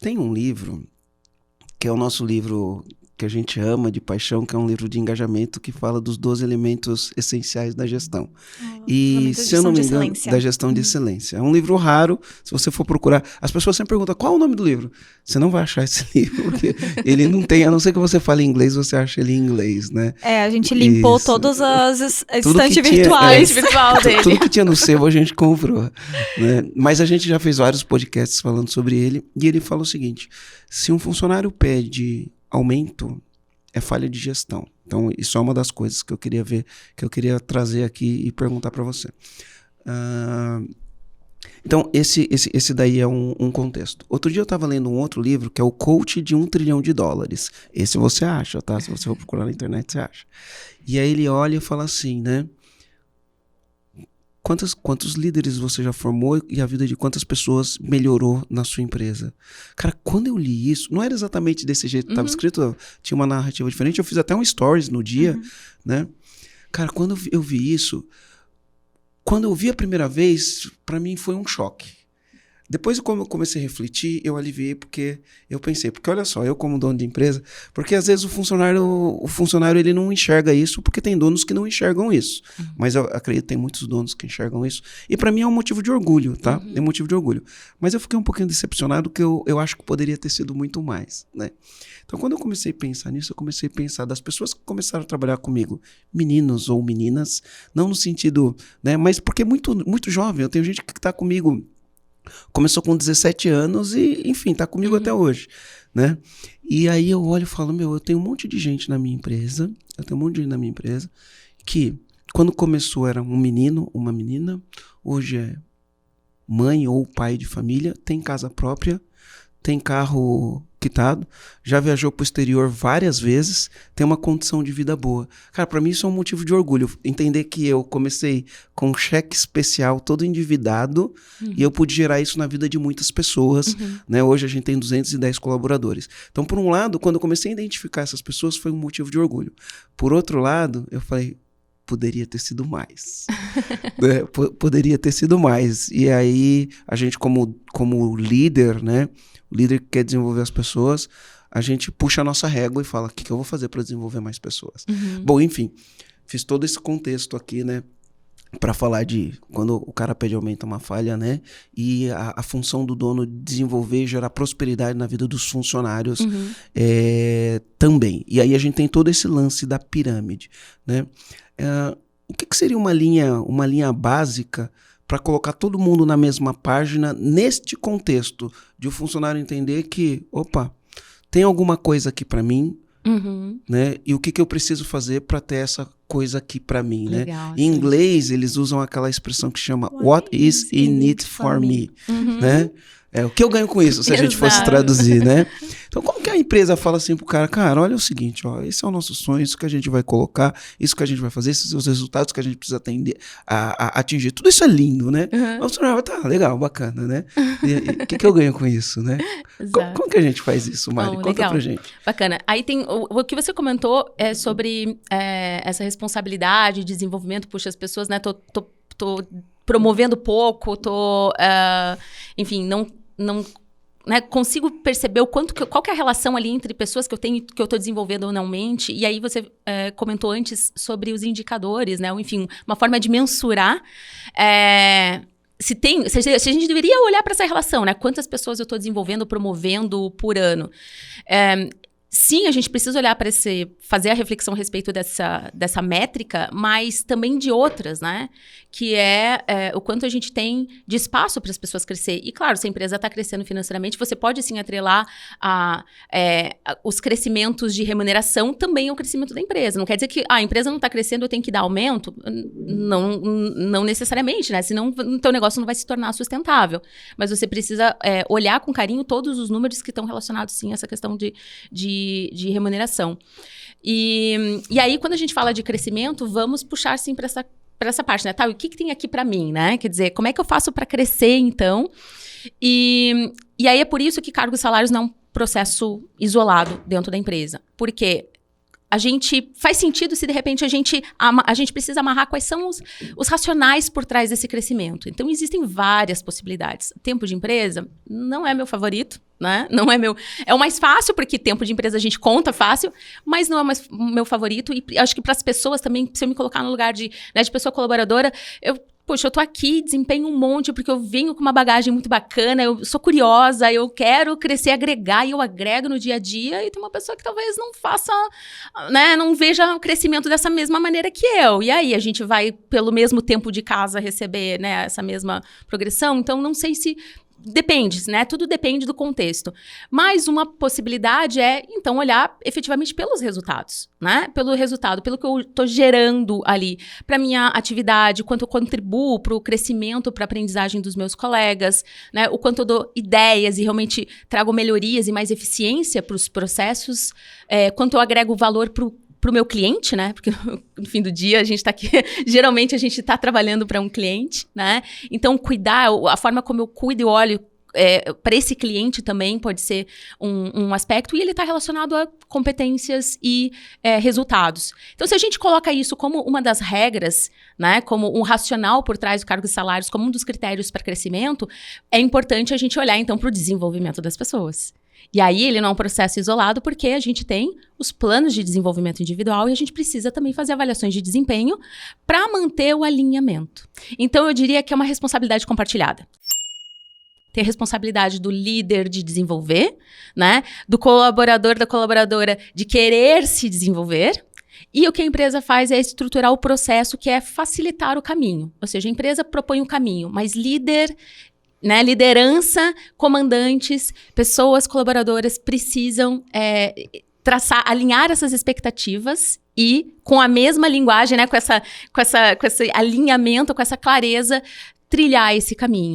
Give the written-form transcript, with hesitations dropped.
tem um livro, que é o nosso livro que a gente ama de paixão, que é um livro de engajamento que fala dos 12 elementos essenciais da gestão. E, se eu não me engano, da gestão de excelência. É um livro raro, se você for procurar. As pessoas sempre perguntam, qual é o nome do livro? Você não vai achar esse livro, porque ele não tem, a não ser que você fale inglês, você acha ele em inglês, né? A gente limpou todas as estantes virtuais. Tudo que tinha no sebo a gente comprou. Né? Mas a gente já fez vários podcasts falando sobre ele, e ele fala o seguinte, se um funcionário pede aumento, é falha de gestão. Então, isso é uma das coisas que eu queria ver, que eu queria trazer aqui e perguntar para você. Então, esse daí é um contexto. Outro dia eu estava lendo um outro livro, que é o Coach de $1 trilhão. Esse você acha, tá? Se você for procurar na internet, você acha. E aí ele olha e fala assim, né? Quantos líderes você já formou e a vida de quantas pessoas melhorou na sua empresa? Cara, quando eu li isso, não era exatamente desse jeito que estava escrito, tinha uma narrativa diferente, eu fiz até um stories no dia, né? Cara, quando eu vi isso, quando eu vi a primeira vez, para mim foi um choque. Depois, como eu comecei a refletir, eu aliviei porque eu pensei, porque olha só, eu como dono de empresa, porque às vezes o funcionário ele não enxerga isso, porque tem donos que não enxergam isso. Mas eu acredito que tem muitos donos que enxergam isso. E para mim é um motivo de orgulho, tá? É um motivo de orgulho. Mas eu fiquei um pouquinho decepcionado, porque eu acho que poderia ter sido muito mais, né? Então, quando eu comecei a pensar nisso, eu comecei a pensar das pessoas que começaram a trabalhar comigo, meninos ou meninas, não no sentido, né? Mas porque é muito jovem, eu tenho gente que está comigo, começou com 17 anos e, enfim, tá comigo até hoje, né? E aí eu olho e falo, eu tenho um monte de gente na minha empresa, que quando começou era um menino, uma menina, hoje é mãe ou pai de família, tem casa própria, tem carro quitado, já viajou para o exterior várias vezes, tem uma condição de vida boa. Cara, para mim isso é um motivo de orgulho, entender que eu comecei com um cheque especial todo endividado e eu pude gerar isso na vida de muitas pessoas, né? Hoje a gente tem 210 colaboradores. Então, por um lado, quando eu comecei a identificar essas pessoas, foi um motivo de orgulho. Por outro lado, eu falei, poderia ter sido mais. Né? Poderia ter sido mais. E aí, a gente como líder, né? O líder que quer desenvolver as pessoas, a gente puxa a nossa régua e fala, o que eu vou fazer para desenvolver mais pessoas? Bom, enfim, fiz todo esse contexto aqui, né? Para falar de quando o cara pede aumento, é uma falha, né? E a função do dono desenvolver e gerar prosperidade na vida dos funcionários também. E aí a gente tem todo esse lance da pirâmide, né? O que seria uma linha básica para colocar todo mundo na mesma página neste contexto de o funcionário entender que, opa, tem alguma coisa aqui para mim, né? E o que eu preciso fazer para ter essa coisa aqui para mim, legal, né? Em inglês, eles usam aquela expressão que chama What is in it for me? Né? O que eu ganho com isso, se a gente fosse traduzir, né? Então, como que a empresa fala assim pro cara, olha o seguinte, ó, esse é o nosso sonho, isso que a gente vai colocar, isso que a gente vai fazer, esses são os resultados que a gente precisa atingir. Tudo isso é lindo, né? Mas, tá, legal, bacana, né? E o que eu ganho com isso, né? Como que a gente faz isso, Mari? Conta legal. Pra gente. Bacana. Aí tem, o que você comentou é sobre essa responsabilidade, desenvolvimento, puxa, as pessoas, né, tô promovendo pouco, enfim, não né, consigo perceber qual que é a relação ali entre pessoas que eu estou desenvolvendo anualmente. E aí você comentou antes sobre os indicadores, né? Enfim, uma forma de mensurar se a gente deveria olhar para essa relação, né? Quantas pessoas eu estou desenvolvendo, promovendo por ano. Sim, a gente precisa olhar para fazer a reflexão a respeito dessa métrica, mas também de outras, né? Que o quanto a gente tem de espaço para as pessoas crescer. E claro, se a empresa está crescendo financeiramente, você pode sim atrelar os crescimentos de remuneração também ao crescimento da empresa. Não quer dizer que a empresa não está crescendo, eu tenho que dar aumento? Não necessariamente, né? Senão o teu negócio não vai se tornar sustentável. Mas você precisa olhar com carinho todos os números que estão relacionados sim a essa questão de remuneração. E aí, quando a gente fala de crescimento, vamos puxar, sim, para essa parte, né? Tá, o que tem aqui para mim, né? Quer dizer, como é que eu faço para crescer, então? E aí, é por isso que cargos e salários não é um processo isolado dentro da empresa. Porque a gente faz sentido se de repente a gente precisa amarrar quais são os racionais por trás desse crescimento. Então, existem várias possibilidades. Tempo de empresa não é meu favorito, né? Não é meu... É o mais fácil, porque tempo de empresa a gente conta fácil, mas não é o meu favorito. E acho que para as pessoas também, se eu me colocar no lugar de pessoa colaboradora, Poxa, eu tô aqui, desempenho um monte, porque eu venho com uma bagagem muito bacana, eu sou curiosa, eu quero crescer, agregar, e eu agrego no dia a dia, e tem uma pessoa que talvez não faça, né, não veja o crescimento dessa mesma maneira que eu. E aí, a gente vai, pelo mesmo tempo de casa, receber, né, essa mesma progressão? Então, não sei se... Depende, né? Tudo depende do contexto. Mas uma possibilidade é, então, olhar efetivamente pelos resultados, né? Pelo resultado, pelo que eu estou gerando ali para minha atividade, quanto eu contribuo para o crescimento, para a aprendizagem dos meus colegas, né? O quanto eu dou ideias e realmente trago melhorias e mais eficiência para os processos, quanto eu agrego valor para o meu cliente, né? Porque no fim do dia a gente está aqui, geralmente a gente está trabalhando para um cliente, né? Então, cuidar, a forma como eu cuido e olho para esse cliente também pode ser um aspecto, e ele está relacionado a competências e resultados. Então, se a gente coloca isso como uma das regras, né, como um racional por trás do cargo e salários, como um dos critérios para crescimento, é importante a gente olhar, então, para o desenvolvimento das pessoas. E aí, ele não é um processo isolado, porque a gente tem os planos de desenvolvimento individual e a gente precisa também fazer avaliações de desempenho para manter o alinhamento. Então, eu diria que é uma responsabilidade compartilhada. Tem a responsabilidade do líder de desenvolver, né? Do colaborador, da colaboradora de querer se desenvolver. E o que a empresa faz é estruturar o processo, que é facilitar o caminho. Ou seja, a empresa propõe o caminho, mas né, liderança, comandantes, pessoas colaboradoras precisam alinhar essas expectativas e, com a mesma linguagem, né, com esse alinhamento, com essa clareza, trilhar esse caminho.